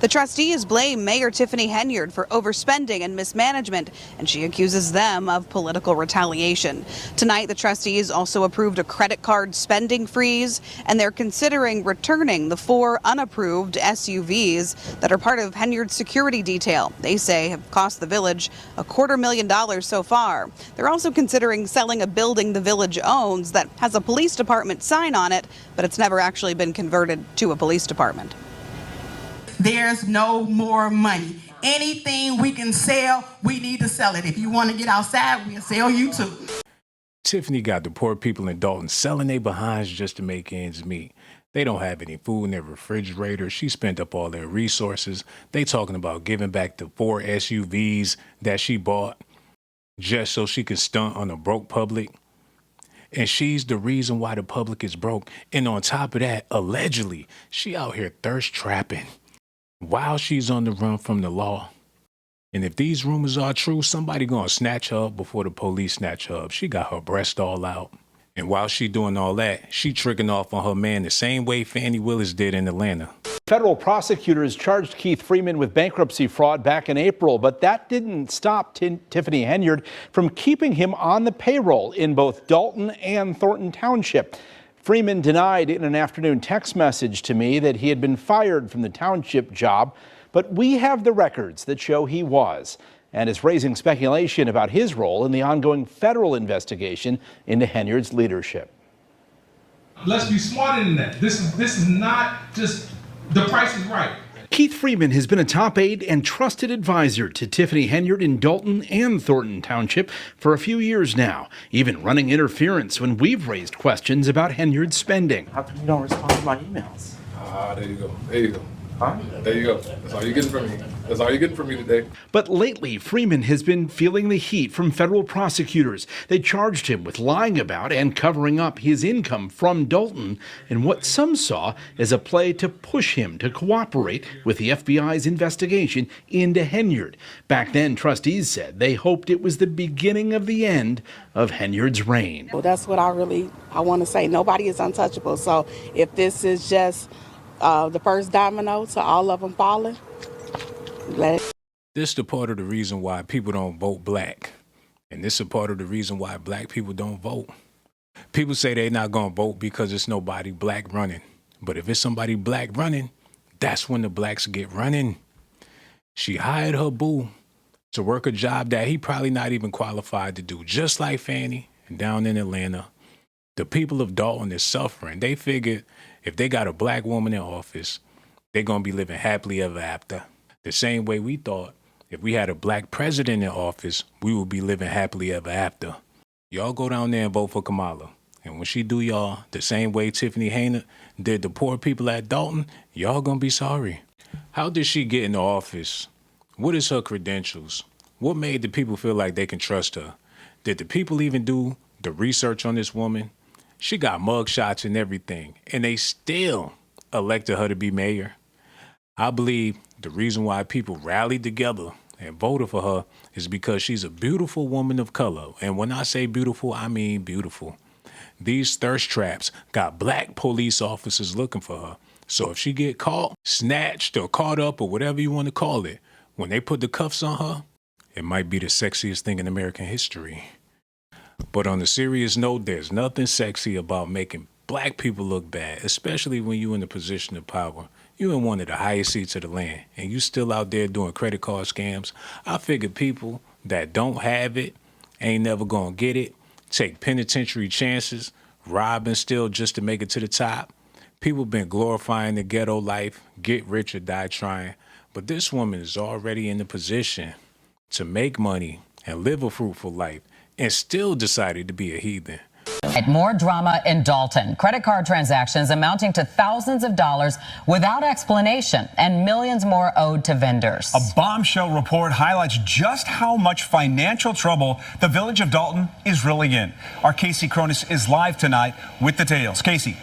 The trustees blame Mayor Tiffany Henyard for overspending and mismanagement, and she accuses them of political retaliation. Tonight, the trustees also approved a credit card spending freeze, and they're considering returning the 4 unapproved SUVs that are part of Henyard's security detail. They say have cost the village $250,000 so far. They're also considering selling a building the village owns that has a police department sign on it, but it's never actually been converted to a police department. There's no more money. Anything we can sell, we need to sell it. If you want to get outside, we'll sell you too. Tiffany got the poor people in Dalton selling their behinds just to make ends meet. They don't have any food in their refrigerator. She spent up all their resources. They talking about giving back the 4 SUVs that she bought just so she can stunt on the broke public. And she's the reason why the public is broke. And on top of that, allegedly, she out here thirst trapping while she's on the run from the law. And if these rumors are true, somebody gonna snatch her up before the police snatch her up. She got her breast all out. And while she doing all that, she tricking off on her man the same way Fannie Willis did in Atlanta. Federal prosecutors charged Keith Freeman with bankruptcy fraud back in April, but that didn't stop Tiffany Henyard from keeping him on the payroll in both Dalton and Thornton Township. Freeman denied in an afternoon text message to me that he had been fired from the township job, but we have the records that show he was, and is raising speculation about his role in the ongoing federal investigation into Henyard's leadership. Let's be smarter than that. This is not just the price is right. Keith Freeman has been a top aide and trusted advisor to Tiffany Henyard in Dalton and Thornton Township for a few years now, even running interference when we've raised questions about Henyard's spending. How come you don't respond to my emails? There you go. There you go. Huh? There you go. That's all you're getting from me. That's all you're getting from me today. But lately, Freeman has been feeling the heat from federal prosecutors. They charged him with lying about and covering up his income from Dalton in what some saw as a play to push him to cooperate with the FBI's investigation into Henyard. Back then, trustees said they hoped it was the beginning of the end of Henyard's reign. Well, that's what I want to say. Nobody is untouchable. So if this is just the first domino to all of them falling, This is the part of the reason why people don't vote black. And this is a part of the reason why black people don't vote. People say they're not going to vote because it's nobody black running. But if it's somebody black running, that's when the blacks get running. She hired her boo to work a job that he probably not even qualified to do, just like Fannie and down in Atlanta. The people of Dalton is suffering. They figured if they got a black woman in office, they're going to be living happily ever after. The same way we thought if we had a black president in office, we would be living happily ever after. Y'all go down there and vote for Kamala. And when she do y'all the same way Tiffany Henyard did the poor people at Dalton, y'all gonna be sorry. How did she get into office? What is her credentials? What made the people feel like they can trust her? Did the people even do the research on this woman? She got mugshots and everything, and they still elected her to be mayor. I believe the reason why people rallied together and voted for her is because she's a beautiful woman of color. And when I say beautiful, I mean beautiful. These thirst traps got black police officers looking for her. So if she get caught, snatched, or caught up, or whatever you want to call it, when they put the cuffs on her, it might be the sexiest thing in American history. But on a serious note, there's nothing sexy about making black people look bad, especially when you're in a position of power. You in one of the highest seats of the land, and you still out there doing credit card scams. I figure people that don't have it, ain't never gonna get it, take penitentiary chances, rob and steal just to make it to the top. People been glorifying the ghetto life, get rich or die trying. But this woman is already in the position to make money and live a fruitful life, and still decided to be a heathen. More drama in Dalton. Credit card transactions amounting to thousands of dollars without explanation, and millions more owed to vendors. A bombshell report highlights just how much financial trouble the village of Dalton is really in. Our Casey Cronus is live tonight with details. Casey.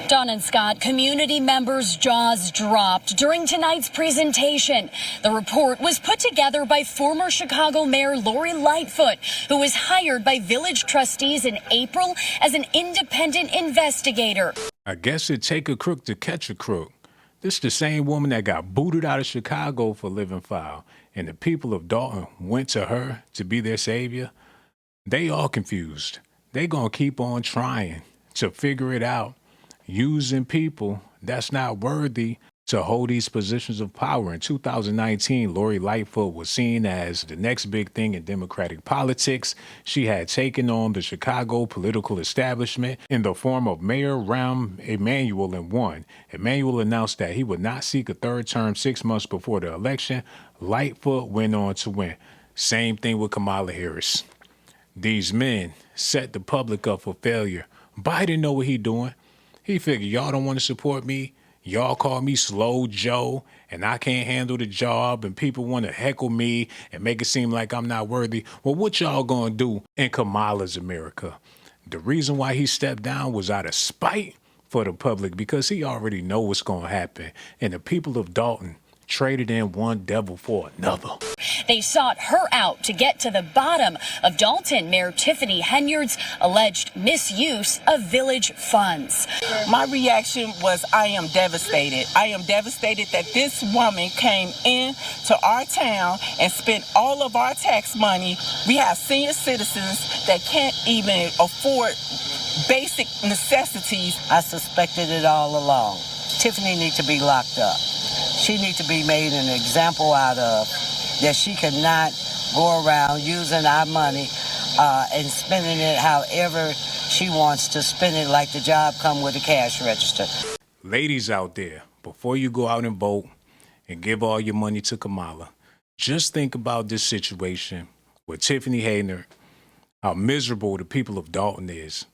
Don and Scott, community members' jaws dropped during tonight's presentation. The report was put together by former Chicago Mayor Lightfoot, who was hired by village trustees in April as an independent investigator. I guess it'd take a crook to catch a crook. This is the same woman that got booted out of Chicago for living foul, and the people of Dalton went to her to be their savior. They all confused. They gonna keep on trying to figure it out, using people that's not worthy to hold these positions of power. In 2019, Lori Lightfoot was seen as the next big thing in Democratic politics. She had taken on the Chicago political establishment in the form of Mayor Rahm Emanuel and won. Emanuel announced that he would not seek a third term 6 months before the election. Lightfoot went on to win. Same thing with Kamala Harris. These men set the public up for failure. Biden know what he doing. He figured y'all don't want to support me. Y'all call me Slow Joe, and I can't handle the job, and people want to heckle me and make it seem like I'm not worthy. Well, what y'all gonna do in Kamala's America? The reason why he stepped down was out of spite for the public, because he already know what's gonna happen. And the people of Dalton traded in one devil for another. They sought her out to get to the bottom of Dolton Mayor Tiffany Henyard's alleged misuse of village funds. My reaction was, I am devastated. I am devastated that this woman came in to our town and spent all of our tax money. We have senior citizens that can't even afford basic necessities. I suspected it all along. Tiffany needs to be locked up. She needs to be made an example out of, that she cannot go around using our money and spending it however she wants to spend it, like the job come with a cash register. Ladies out there, before you go out and vote and give all your money to Kamala, just think about this situation with Tiffany Henyard, how miserable the people of Dalton is.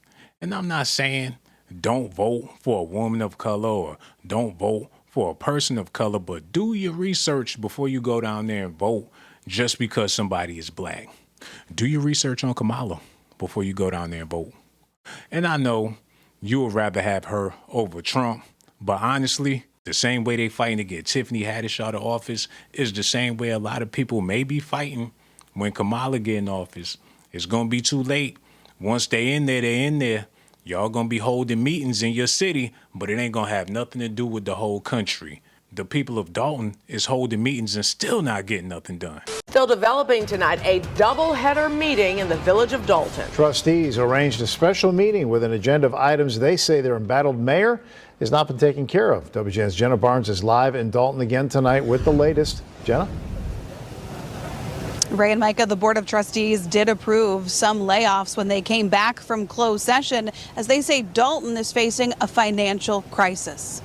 And I'm not saying don't vote for a woman of color or don't vote for a person of color, but do your research before you go down there and vote just because somebody is black. Do your research on Kamala before you go down there and vote. And I know you would rather have her over Trump, but honestly, the same way they fighting to get Tiffany Haddish out of office is the same way a lot of people may be fighting when Kamala get in office. It's going to be too late. Once they in there, they in there. Y'all gonna be holding meetings in your city, but it ain't gonna have nothing to do with the whole country. The people of Dalton is holding meetings and still not getting nothing done. Still developing tonight, a double-header meeting in the village of Dalton. Trustees arranged a special meeting with an agenda of items they say their embattled mayor has not been taken care of. WGN's Jenna Barnes is live in Dalton again tonight with the latest. Jenna? Ray and Micah, the Board of Trustees did approve some layoffs when they came back from closed session, as they say Dalton is facing a financial crisis.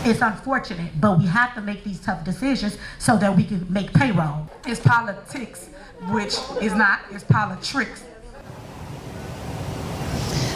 It's unfortunate, but we have to make these tough decisions so that we can make payroll. It's politics, which is not, it's politics.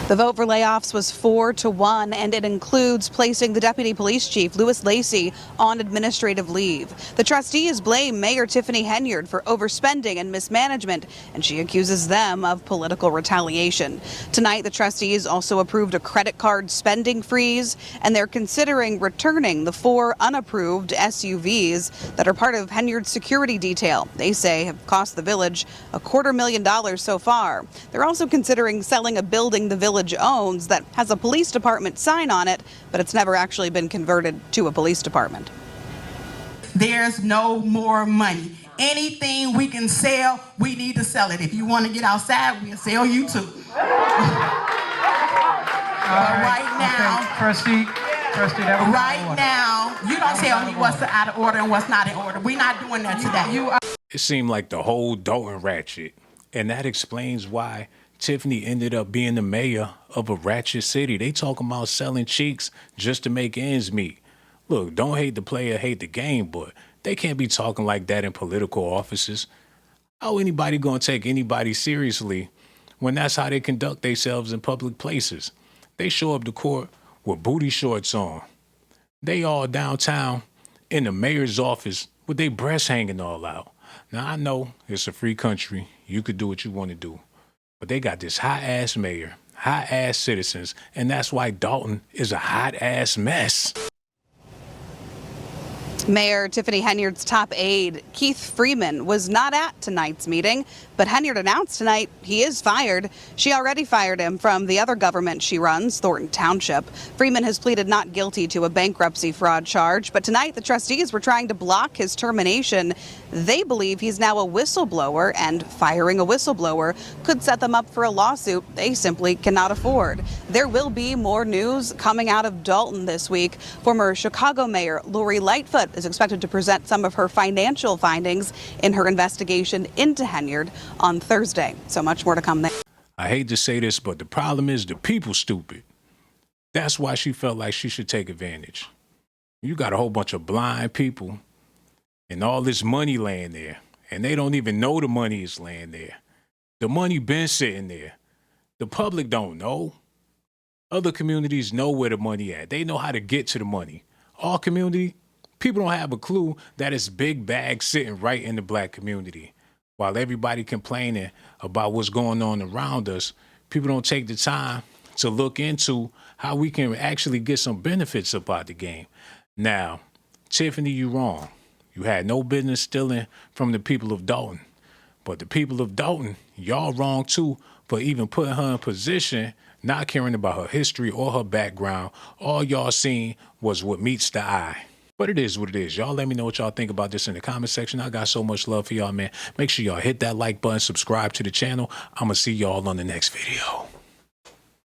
The vote for layoffs was 4-1, and it includes placing the Deputy Police Chief, Louis Lacey, on administrative leave. The trustees blame Mayor Tiffany Henyard for overspending and mismanagement, and she accuses them of political retaliation. Tonight, the trustees also approved a credit card spending freeze, and they're considering returning the 4 unapproved SUVs that are part of Henyard's security detail. They say have cost the village $250,000 so far. They're also considering selling a building the village owns that has a police department sign on it, but it's never actually been converted to a police department. There's no more money. Anything we can sell, we need to sell it. If you want to get outside, we'll sell you too. Right now, Trustee, that was right now, you don't tell me what's out of order and what's not in order. We're not doing that today. It seemed like the whole Dalton ratchet, and that explains why Tiffany ended up being the mayor of a ratchet city. They talking about selling cheeks just to make ends meet. Look, don't hate the player, hate the game, but they can't be talking like that in political offices. How anybody gonna take anybody seriously when that's how they conduct themselves in public places? They show up to court with booty shorts on. They all downtown in the mayor's office with their breasts hanging all out. Now, I know it's a free country. You could do what you want to do. But they got this hot-ass mayor, hot-ass citizens, and that's why Dalton is a hot-ass mess. Mayor Tiffany Henyard's top aide, Keith Freeman, was not at tonight's meeting, but Henyard announced tonight he is fired. She already fired him from the other government she runs, Thornton Township. Freeman has pleaded not guilty to a bankruptcy fraud charge, but tonight the trustees were trying to block his termination. They believe he's now a whistleblower, and firing a whistleblower could set them up for a lawsuit they simply cannot afford. There will be more news coming out of Dalton this week. Former Chicago Mayor Lori Lightfoot is expected to present some of her financial findings in her investigation into Henyard on Thursday. So much more to come there. I hate to say this, but the problem is the people stupid. That's why she felt like she should take advantage. You got a whole bunch of blind people and all this money laying there, and they don't even know the money is laying there. The money been sitting there. The public don't know. Other communities know where the money at. They know how to get to the money. Our community, people don't have a clue that it's big bags sitting right in the black community. While everybody complaining about what's going on around us, people don't take the time to look into how we can actually get some benefits about the game. Now, Tiffany, you wrong. You had no business stealing from the people of Dalton. But the people of Dalton, y'all wrong too for even putting her in position, not caring about her history or her background. All y'all seen was what meets the eye. But it is what it is. Y'all let me know what y'all think about this in the comment section. I got so much love for y'all, man. Make sure y'all hit that like button, subscribe to the channel. I'm going to see y'all on the next video.